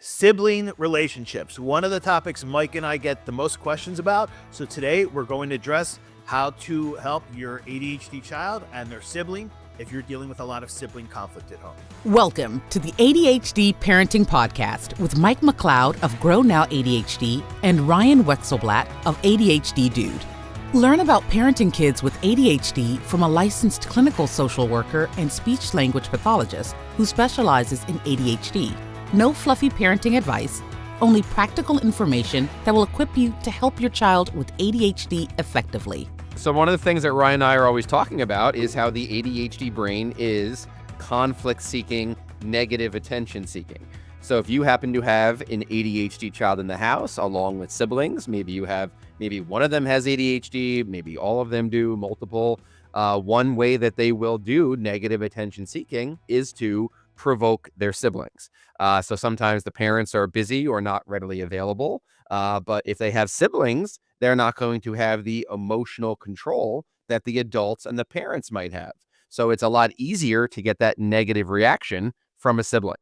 Sibling relationships, one of the topics Mike and I get the most questions about. So today we're going to address how to help your ADHD child and their sibling if you're dealing with a lot of sibling conflict at home. Welcome to the ADHD Parenting Podcast with Mike McLeod of Grow Now ADHD and Ryan Wexelblatt of ADHD Dude. Learn about parenting kids with ADHD from a licensed clinical social worker and speech-language pathologist who specializes in ADHD. No fluffy parenting advice, only practical information that will equip you to help your child with ADHD effectively. So one of the things that Ryan and I are always talking about is how the ADHD brain is conflict-seeking, negative attention-seeking. So if you happen to have an ADHD child in the house, along with siblings, maybe one of them has ADHD, maybe all of them do, multiple. One way that they will do negative attention-seeking is to provoke their siblings. So sometimes the parents are busy or not readily available. But if they have siblings, they're not going to have the emotional control that the adults and the parents might have. So it's a lot easier to get that negative reaction from a sibling.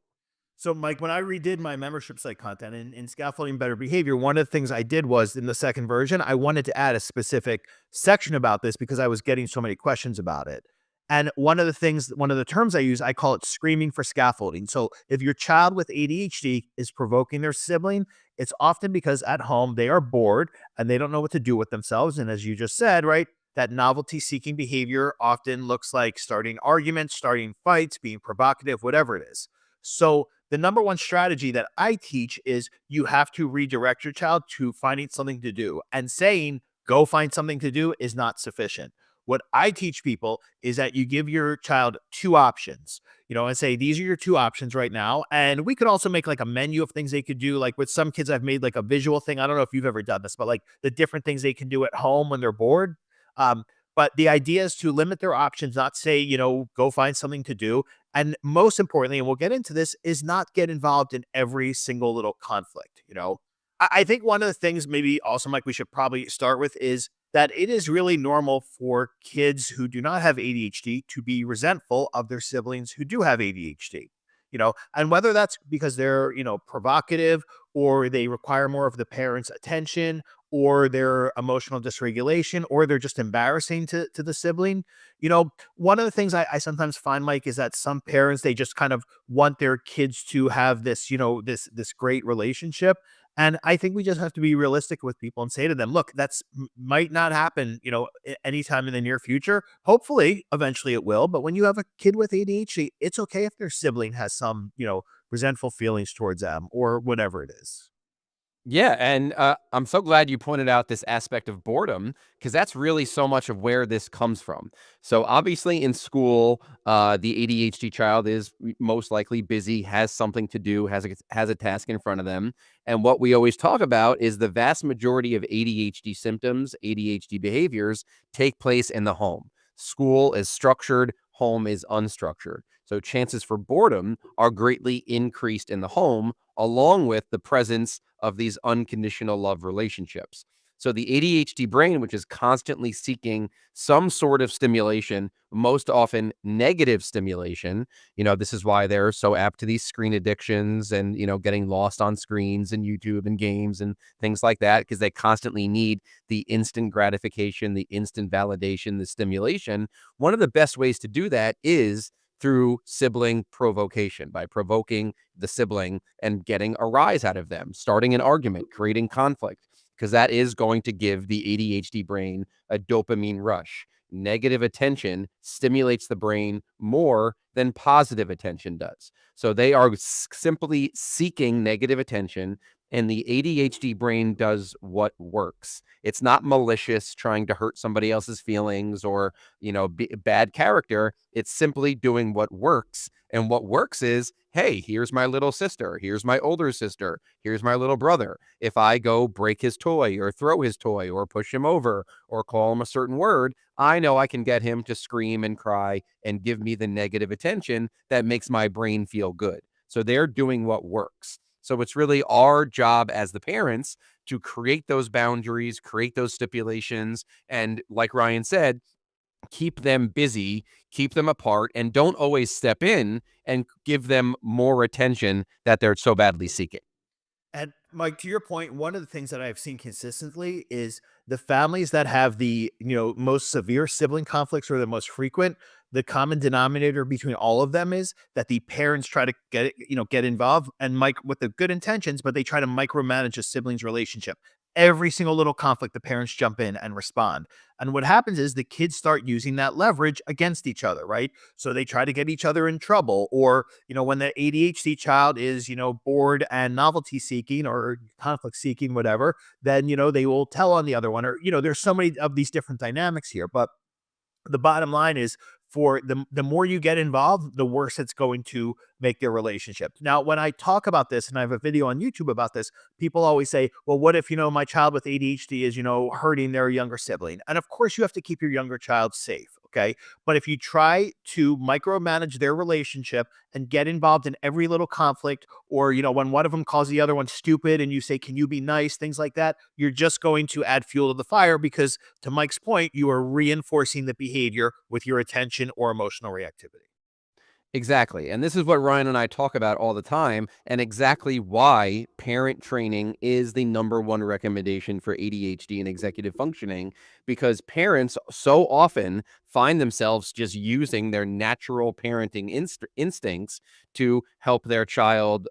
So Mike, when I redid my membership site content in Scaffolding Better Behavior, one of the things I did was in the second version, I wanted to add a specific section about this because I was getting so many questions about it. And one of the terms I use, I call it screaming for scaffolding. So if your child with ADHD is provoking their sibling, it's often because at home they are bored and they don't know what to do with themselves. And as you just said, right, that novelty seeking behavior often looks like starting arguments, starting fights, being provocative, whatever it is. So the number one strategy that I teach is you have to redirect your child to finding something to do, and saying, go find something to do is not sufficient. What I teach people is that you give your child two options, and say, these are your two options right now. And we could also make like a menu of things they could do. Like with some kids, I've made like a visual thing. I don't know if you've ever done this, but like the different things they can do at home when they're bored. But the idea is to limit their options, not say, go find something to do. And most importantly, and we'll get into this, is not get involved in every single little conflict. I think one of the things maybe also, Mike, we should probably start with is that it is really normal for kids who do not have ADHD to be resentful of their siblings who do have ADHD, and whether that's because they're, provocative, or they require more of the parent's attention, or their emotional dysregulation, or they're just embarrassing to the sibling. One of the things I sometimes find, Mike, is that some parents, they just kind of want their kids to have this, this great relationship. And I think we just have to be realistic with people and say to them, look, might not happen, anytime in the near future. Hopefully, eventually it will. But when you have a kid with ADHD, it's okay if their sibling has some, resentful feelings towards them or whatever it is. Yeah, and I'm so glad you pointed out this aspect of boredom, because that's really so much of where this comes from. So obviously in school, the ADHD child is most likely busy, has something to do, has a task in front of them. And what we always talk about is the vast majority of ADHD symptoms, ADHD behaviors take place in the home. School is structured, home is unstructured. So chances for boredom are greatly increased in the home, along with the presence of these unconditional love relationships. So the ADHD brain, which is constantly seeking some sort of stimulation, most often negative stimulation, this is why they're so apt to these screen addictions and, getting lost on screens and YouTube and games and things like that, because they constantly need the instant gratification, the instant validation, the stimulation. One of the best ways to do that is through sibling provocation, by provoking the sibling and getting a rise out of them, starting an argument, creating conflict, because that is going to give the ADHD brain a dopamine rush. Negative attention stimulates the brain more than positive attention does. So they are simply seeking negative attention, and the ADHD brain does what works. It's not malicious, trying to hurt somebody else's feelings or, bad character. It's simply doing what works. And what works is, hey, here's my little sister. Here's my older sister. Here's my little brother. If I go break his toy or throw his toy or push him over or call him a certain word, I know I can get him to scream and cry and give me the negative attention that makes my brain feel good. So they're doing what works. So it's really our job as the parents to create those boundaries, create those stipulations, and like Ryan said, keep them busy, keep them apart, and don't always step in and give them more attention that they're so badly seeking. And Mike, to your point, one of the things that I've seen consistently is the families that have the, most severe sibling conflicts or the most frequent, the common denominator between all of them is that the parents try to get involved and Mike with the good intentions, but they try to micromanage a sibling's relationship. Every single little conflict, the parents jump in and respond. And what happens is the kids start using that leverage against each other, right? So they try to get each other in trouble, or when the ADHD child is bored and novelty seeking or conflict seeking, whatever, then they will tell on the other one, or there's so many of these different dynamics here. But the bottom line is, for the more you get involved, the worse it's going to make their relationship. Now, when I talk about this, and I have a video on YouTube about this, people always say, well, what if, my child with ADHD is, hurting their younger sibling? And of course, you have to keep your younger child safe. Okay. But if you try to micromanage their relationship and get involved in every little conflict, or, when one of them calls the other one stupid and you say, can you be nice? Things like that, you're just going to add fuel to the fire, because to Mike's point, you are reinforcing the behavior with your attention or emotional reactivity. Exactly. And this is what Ryan and I talk about all the time, and exactly why parent training is the number one recommendation for ADHD and executive functioning, because parents so often find themselves just using their natural parenting instincts to help their child,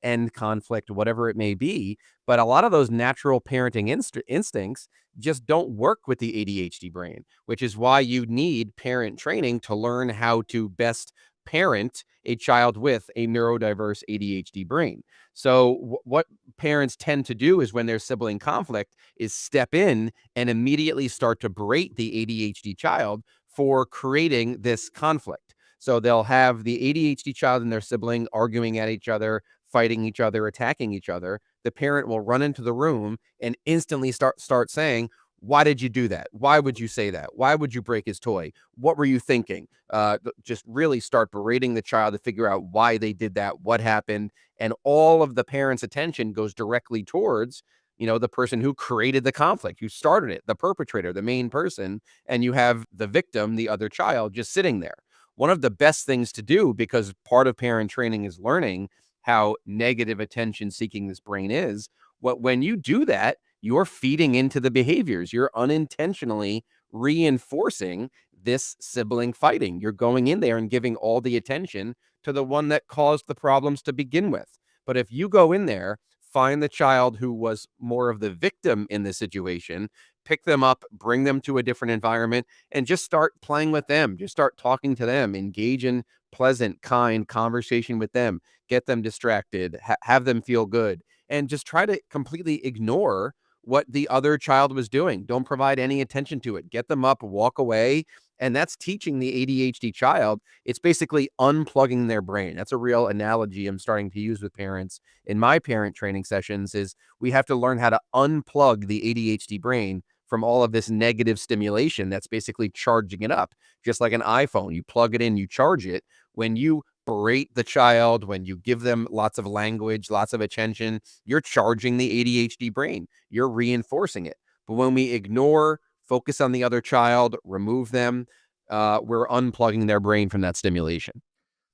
end conflict, whatever it may be. But a lot of those natural parenting instincts just don't work with the ADHD brain, which is why you need parent training to learn how to best parent a child with a neurodiverse ADHD brain. So what parents tend to do is, when there's sibling conflict, is step in and immediately start to berate the ADHD child for creating this conflict. So they'll have the ADHD child and their sibling arguing at each other, fighting each other, attacking each other. The parent will run into the room and instantly start saying, why did you do that? Why would you say that? Why would you break his toy? What were you thinking? Just really start berating the child to figure out why they did that, what happened. And all of the parent's attention goes directly towards, the person who created the conflict, who started it, the perpetrator, the main person. And you have the victim, the other child, just sitting there. One of the best things to do, because part of parent training is learning how negative attention seeking this brain is, when you do that, you're feeding into the behaviors. You're unintentionally reinforcing this sibling fighting. You're going in there and giving all the attention to the one that caused the problems to begin with. But if you go in there, find the child who was more of the victim in the situation, pick them up, bring them to a different environment, and just start playing with them. Just start talking to them, engage in pleasant, kind conversation with them, get them distracted, have them feel good, and just try to completely ignore what the other child was doing. Don't provide any attention to it. Get them up, walk away. And that's teaching the ADHD child. It's basically unplugging their brain. That's a real analogy I'm starting to use with parents in my parent training sessions. Is we have to learn how to unplug the ADHD brain from all of this negative stimulation that's basically charging it up. Just like an iPhone, you plug it in, you charge it. When you berate the child, when you give them lots of language, lots of attention, you're charging the ADHD brain. You're reinforcing it. But when we ignore, focus on the other child, remove them, we're unplugging their brain from that stimulation.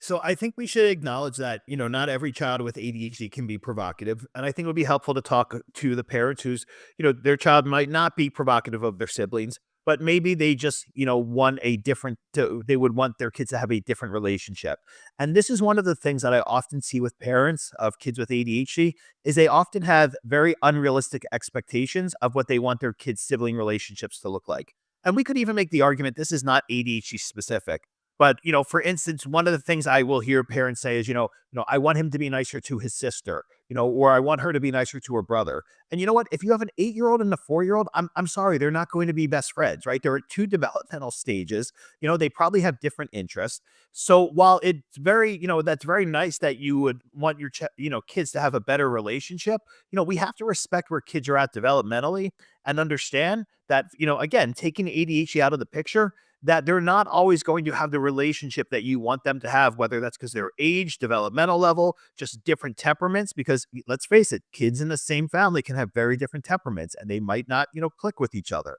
So I think we should acknowledge that, not every child with ADHD can be provocative. And I think it would be helpful to talk to the parents whose, their child might not be provocative of their siblings, but maybe they just, want they would want their kids to have a different relationship. And this is one of the things that I often see with parents of kids with ADHD is they often have very unrealistic expectations of what they want their kids' sibling relationships to look like. And we could even make the argument this is not ADHD specific. But, for instance, one of the things I will hear parents say is, I want him to be nicer to his sister, or I want her to be nicer to her brother. And you know what? If you have an 8-year-old and a 4-year-old, I'm sorry, they're not going to be best friends, right? They're at two developmental stages. They probably have different interests. So while it's very, that's very nice that you would want your, kids to have a better relationship, we have to respect where kids are at developmentally and understand that, again, taking ADHD out of the picture, that they're not always going to have the relationship that you want them to have, whether that's because their age, developmental level, just different temperaments. Because let's face it, kids in the same family can have very different temperaments and they might not, click with each other.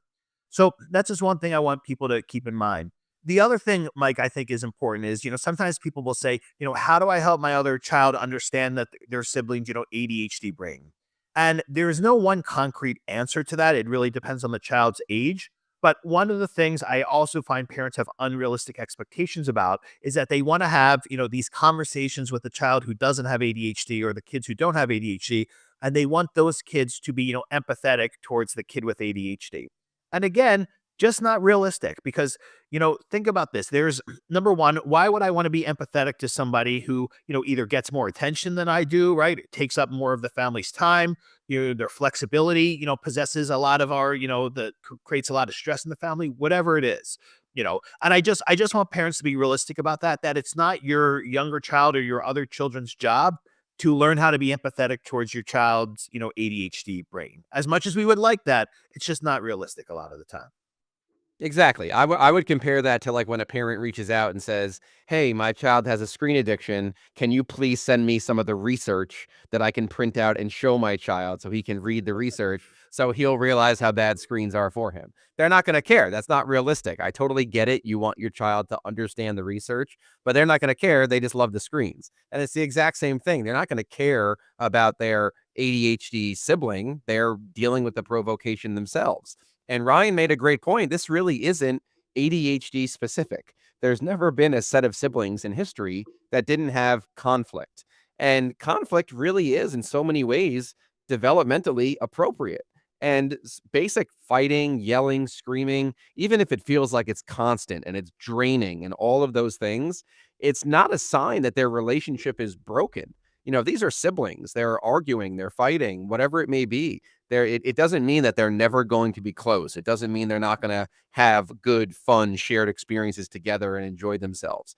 So that's just one thing I want people to keep in mind. The other thing, Mike, I think is important is, sometimes people will say, how do I help my other child understand that their siblings, ADHD brain? And there is no one concrete answer to that. It really depends on the child's age. But one of the things I also find parents have unrealistic expectations about is that they want to have, these conversations with the child who doesn't have ADHD or the kids who don't have ADHD, and they want those kids to be, empathetic towards the kid with ADHD. And again, just not realistic because, think about this. There's number one, why would I want to be empathetic to somebody who, either gets more attention than I do, right? It takes up more of the family's time, their flexibility, possesses a lot of our, that creates a lot of stress in the family, whatever it is. And I just want parents to be realistic about that it's not your younger child or your other children's job to learn how to be empathetic towards your child's, ADHD brain. As much as we would like that, it's just not realistic a lot of the time. Exactly. I would compare that to like when a parent reaches out and says, "Hey, my child has a screen addiction. Can you please send me some of the research that I can print out and show my child so he can read the research so he'll realize how bad screens are for him?" They're not going to care. That's not realistic. I totally get it. You want your child to understand the research, but they're not going to care. They just love the screens. And it's the exact same thing. They're not going to care about their ADHD sibling. They're dealing with the provocation themselves. And Ryan made a great point. This really isn't ADHD specific. There's never been a set of siblings in history that didn't have conflict. And conflict really is, in so many ways, developmentally appropriate. And basic fighting, yelling, screaming, even if it feels like it's constant and it's draining and all of those things, it's not a sign that their relationship is broken. These are siblings. They're arguing, they're fighting, whatever it may be. It doesn't mean that they're never going to be close. It doesn't mean they're not going to have good, fun, shared experiences together and enjoy themselves.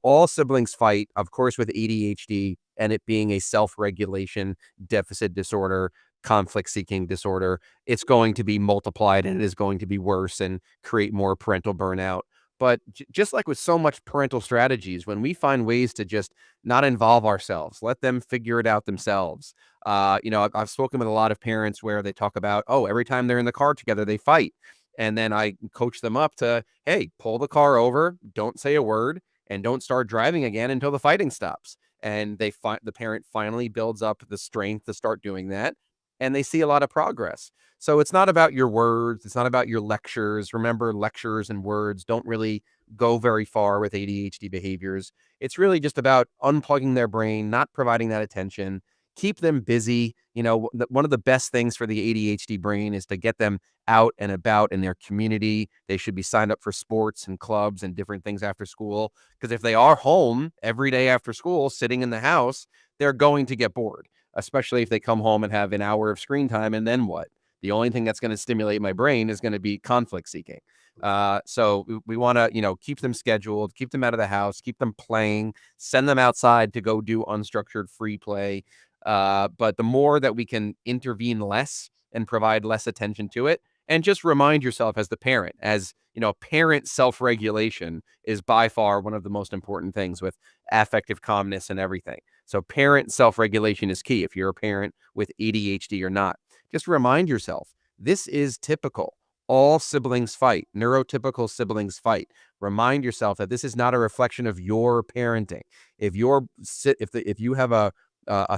All siblings fight, of course, with ADHD and it being a self-regulation deficit disorder, conflict seeking disorder. It's going to be multiplied and it is going to be worse and create more parental burnout. But just like with so much parental strategies, when we find ways to just not involve ourselves, let them figure it out themselves. I've spoken with a lot of parents where they talk about, oh, every time they're in the car together, they fight. And then I coach them up to, hey, pull the car over, don't say a word, and don't start driving again until the fighting stops. And the parent finally builds up the strength to start doing that. And they see a lot of progress. So it's not about your words. It's not about your lectures. Remember, lectures and words don't really go very far with ADHD behaviors. It's really just about unplugging their brain, not providing that attention, keep them busy. One of the best things for the ADHD brain is to get them out and about in their community. They should be signed up for sports and clubs and different things after school. Because if they are home every day after school, sitting in the house, they're going to get bored, especially if they come home and have an hour of screen time. And then what? The only thing that's going to stimulate my brain is going to be conflict seeking. So we want to, keep them scheduled, keep them out of the house, keep them playing, send them outside to go do unstructured free play. But the more that we can intervene less and provide less attention to it, and just remind yourself as the parent, parent self-regulation is by far one of the most important things with affective calmness and everything. So parent self-regulation is key if you're a parent with ADHD or not. Just remind yourself, this is typical. All siblings fight. Neurotypical siblings fight. Remind yourself that this is not a reflection of your parenting. If you have a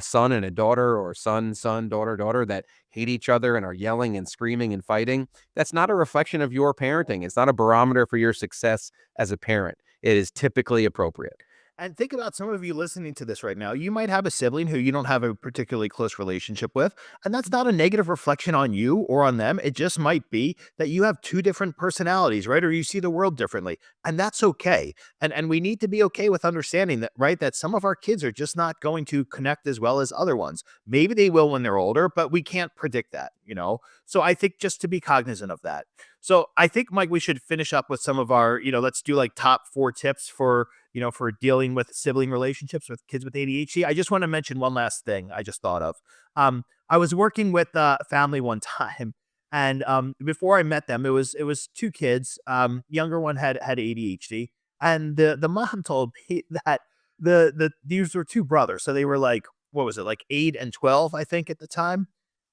son and a daughter, or son, daughter that hate each other and are yelling and screaming and fighting, that's not a reflection of your parenting. It's not a barometer for your success as a parent. It is typically appropriate. And think about some of you listening to this right now. You might have a sibling who you don't have a particularly close relationship with, and that's not a negative reflection on you or on them. It just might be that you have two different personalities, right? Or you see the world differently, and that's okay. And we need to be okay with understanding that, right? That some of our kids are just not going to connect as well as other ones. Maybe they will when they're older, but we can't predict that. So I think just to be cognizant of that. So I think, Mike, we should finish up with some of our, let's do like top 4 tips for dealing with sibling relationships with kids with ADHD. I just want to mention one last thing I just thought of. I was working with a family one time, and before I met them, it was 2 kids. Younger one had ADHD, and the mom told me that these were 2 brothers. So they were like, what was it, like 8 and 12, I think, at the time.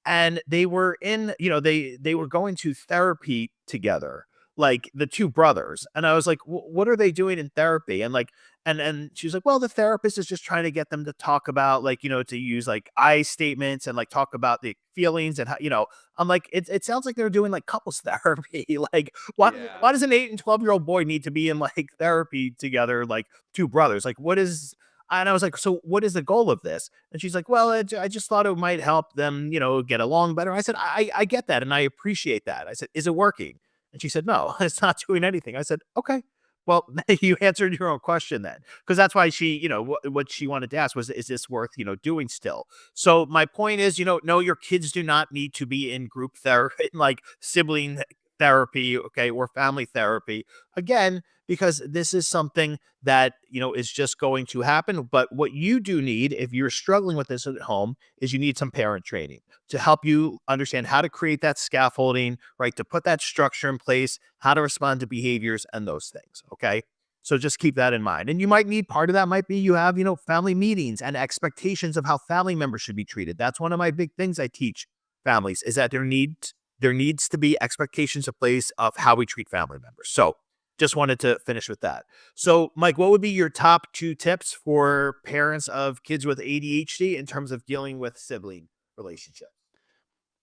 And they were in, they were going to therapy together. like the two brothers. And I was like, what are they doing in therapy? And like, and she was like, well, the therapist is just trying to get them to talk about like, to use like I statements and like talk about the feelings and how, I'm like, it sounds like they're doing like couples therapy. Like, why does an 8 and 12-year-old boy need to be in like therapy together, like two brothers? Like, what is, and I was like, so what is the goal of this? And she's like, well, I just thought it might help them, get along better. I said, I get that. And I appreciate that. I said, is it working? And she said, no, it's not doing anything. I said, okay, well, you answered your own question then. Because that's why she, what she wanted to ask was, is this worth, doing still? So my point is, no, your kids do not need to be in group therapy, like sibling therapy, okay, or family therapy. Again, because this is something that, is just going to happen. But what you do need, if you're struggling with this at home, is you need some parent training to help you understand how to create that scaffolding, right? To put that structure in place, how to respond to behaviors and those things. Okay. So just keep that in mind. And you might need part of that might be you have, family meetings and expectations of how family members should be treated. That's one of my big things I teach families is that there needs to be expectations in place of how we treat family members. So just wanted to finish with that. So, Mike, what would be your top 2 tips for parents of kids with ADHD in terms of dealing with sibling relationships?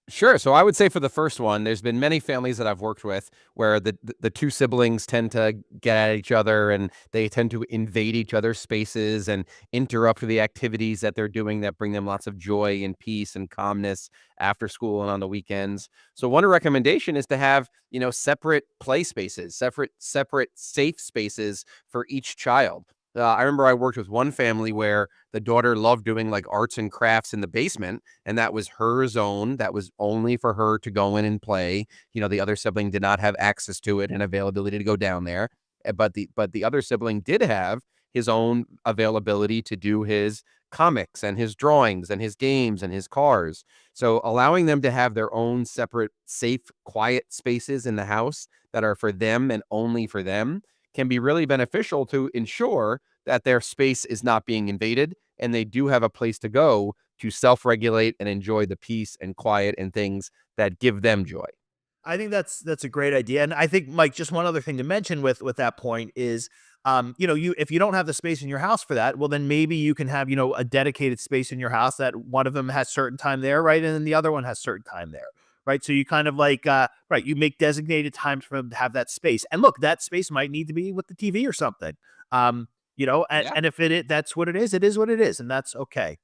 Sure. So I would say for the first one, there's been many families that I've worked with where the two siblings tend to get at each other and they tend to invade each other's spaces and interrupt the activities that they're doing that bring them lots of joy and peace and calmness after school and on the weekends. So one recommendation is to have, separate play spaces, separate safe spaces for each child. I remember I worked with one family where the daughter loved doing like arts and crafts in the basement, and that was her zone. That was only for her to go in and play. The other sibling did not have access to it and availability to go down there. But the other sibling did have his own availability to do his comics and his drawings and his games and his cars. So allowing them to have their own separate, safe, quiet spaces in the house that are for them and only for them can be really beneficial to ensure that their space is not being invaded and they do have a place to go to self-regulate and enjoy the peace and quiet and things that give them joy. I think that's a great idea. And I think, Mike, just one other thing to mention with that point is, you if you don't have the space in your house for that, well, then maybe you can have, a dedicated space in your house that one of them has certain time there, right? And then the other one has certain time there. Right. So you kind of like, right, you make designated times for them to have that space. And look, that space might need to be with the TV or something. Yeah. And if that's what it is what it is. And that's okay.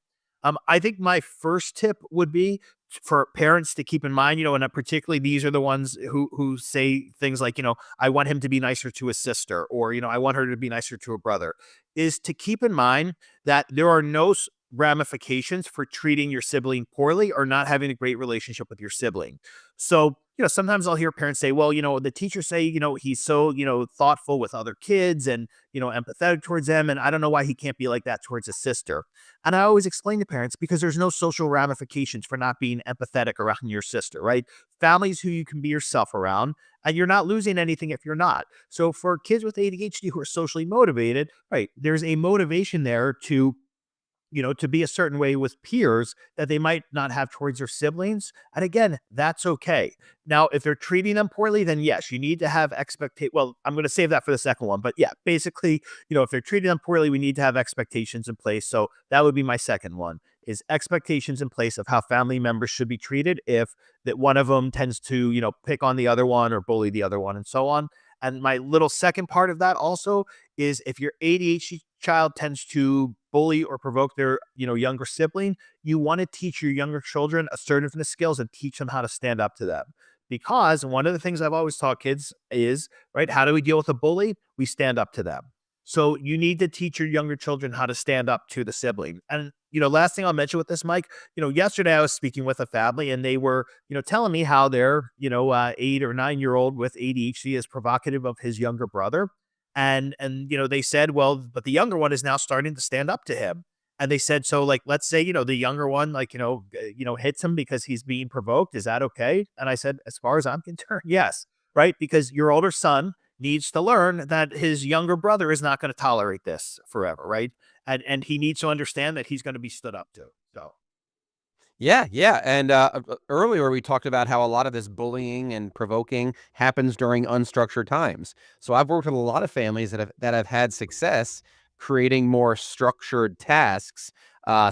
I think my first tip would be for parents to keep in mind, and particularly these are the ones who say things like, I want him to be nicer to his sister, or, I want her to be nicer to a brother, is to keep in mind that there are no ramifications for treating your sibling poorly or not having a great relationship with your sibling. So, sometimes I'll hear parents say, well, the teachers say, he's so, thoughtful with other kids and, empathetic towards them. And I don't know why he can't be like that towards his sister. And I always explain to parents because there's no social ramifications for not being empathetic around your sister, right? Families who you can be yourself around, and you're not losing anything if you're not. So for kids with ADHD who are socially motivated, right, there's a motivation there to be a certain way with peers that they might not have towards their siblings. And again, that's okay. Now, if they're treating them poorly, then yes, you need to have well, I'm going to save that for the second one, but yeah, basically, if they're treating them poorly, we need to have expectations in place. So that would be my second one is expectations in place of how family members should be treated if that one of them tends to, pick on the other one or bully the other one and so on. And my little second part of that also is if your ADHD child tends to bully or provoke their, younger sibling, you want to teach your younger children assertiveness skills and teach them how to stand up to them. Because one of the things I've always taught kids is, right, how do we deal with a bully? We stand up to them. So you need to teach your younger children how to stand up to the sibling. And, last thing I'll mention with this, Mike, yesterday I was speaking with a family and they were, telling me how their, 8 or 9-year-old with ADHD is provocative of his younger brother. And they said, well, but the younger one is now starting to stand up to him. And they said, so like, let's say, the younger one, like, hits him because he's being provoked. Is that okay? And I said, as far as I'm concerned, yes. Right. Because your older son needs to learn that his younger brother is not going to tolerate this forever. Right. And he needs to understand that he's going to be stood up to. So. Yeah, yeah. And earlier we talked about how a lot of this bullying and provoking happens during unstructured times. So I've worked with a lot of families that have had success creating more structured tasks.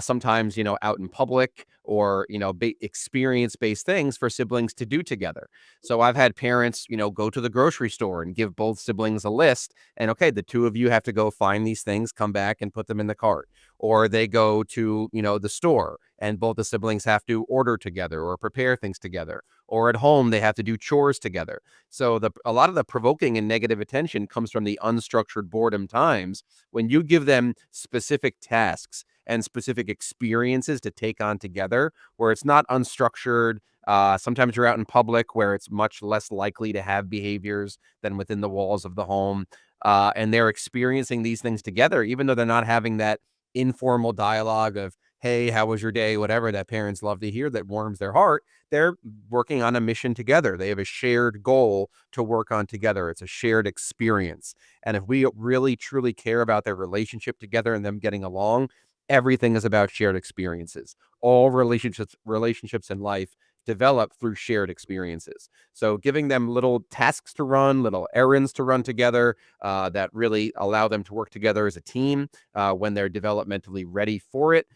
Sometimes, out in public, or experience-based things for siblings to do together. So I've had parents, go to the grocery store and give both siblings a list, and okay, the two of you have to go find these things, come back and put them in the cart. Or they go to, the store, and both the siblings have to order together or prepare things together. Or at home, they have to do chores together. So a lot of the provoking and negative attention comes from the unstructured boredom times when you give them specific tasks and specific experiences to take on together, where it's not unstructured. Sometimes you're out in public where it's much less likely to have behaviors than within the walls of the home. And they're experiencing these things together, even though they're not having that informal dialogue of, hey, how was your day? Whatever that parents love to hear that warms their heart. They're working on a mission together. They have a shared goal to work on together. It's a shared experience. And if we really, truly care about their relationship together and them getting along, everything is about shared experiences. All relationships in life develop through shared experiences. So giving them little tasks to run, little errands to run together, that really allow them to work together as a team when they're developmentally ready for it.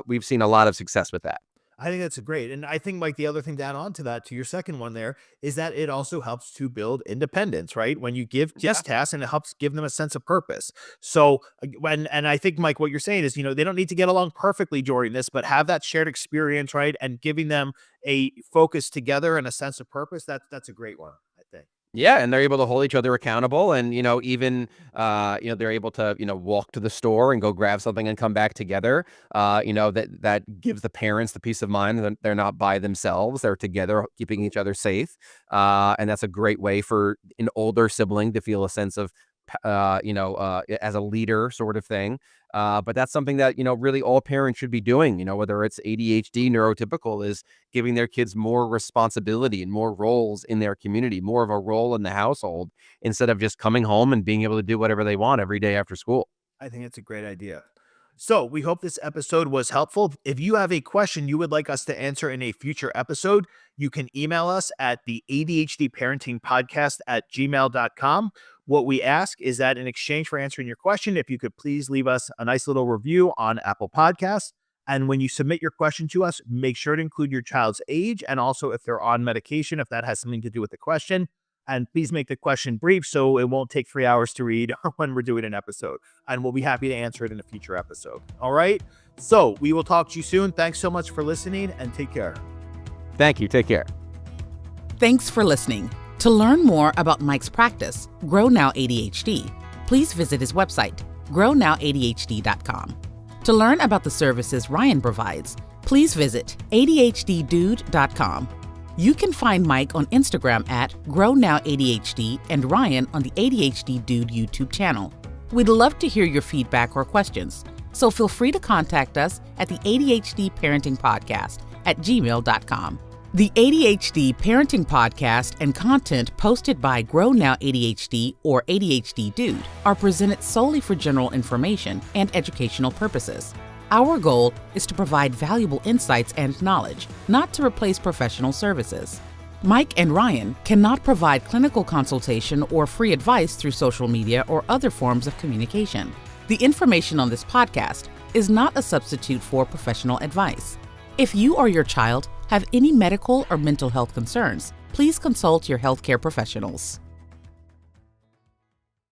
We've seen a lot of success with that. I think that's great. And I think, Mike, the other thing to add on to that, to your second one there, is that it also helps to build independence, right? When you give just tasks, and it helps give them a sense of purpose. So and I think, Mike, what you're saying is, they don't need to get along perfectly during this, but have that shared experience, right? And giving them a focus together and a sense of purpose. That's a great one, I think. Yeah, and they're able to hold each other accountable, and even they're able to walk to the store and go grab something and come back together. That gives the parents the peace of mind that they're not by themselves; they're together, keeping each other safe. And that's a great way for an older sibling to feel a sense of as a leader, sort of thing. But that's something that, really all parents should be doing, whether it's ADHD, neurotypical, is giving their kids more responsibility and more roles in their community, more of a role in the household, instead of just coming home and being able to do whatever they want every day after school. I think it's a great idea. So we hope this episode was helpful. If you have a question you would like us to answer in a future episode, you can email us at the ADHD Parenting Podcast at gmail.com. What we ask is that in exchange for answering your question, if you could please leave us a nice little review on Apple Podcasts. And when you submit your question to us, make sure to include your child's age, and also if they're on medication, if that has something to do with the question. And please make the question brief so it won't take 3 hours to read when we're doing an episode. And we'll be happy to answer it in a future episode. All right. So we will talk to you soon. Thanks so much for listening, and take care. Thank you. Take care. Thanks for listening. To learn more about Mike's practice, Grow Now ADHD, please visit his website, grownowadhd.com. To learn about the services Ryan provides, please visit adhddude.com. You can find Mike on Instagram at GrowNowADHD and Ryan on the ADHD Dude YouTube channel. We'd love to hear your feedback or questions, so feel free to contact us at the ADHD Parenting Podcast at gmail.com. The ADHD Parenting Podcast and content posted by Grow Now ADHD or ADHD Dude are presented solely for general information and educational purposes. Our goal is to provide valuable insights and knowledge, not to replace professional services. Mike and Ryan cannot provide clinical consultation or free advice through social media or other forms of communication. The information on this podcast is not a substitute for professional advice. If you or your child have any medical or mental health concerns, please consult your healthcare professionals.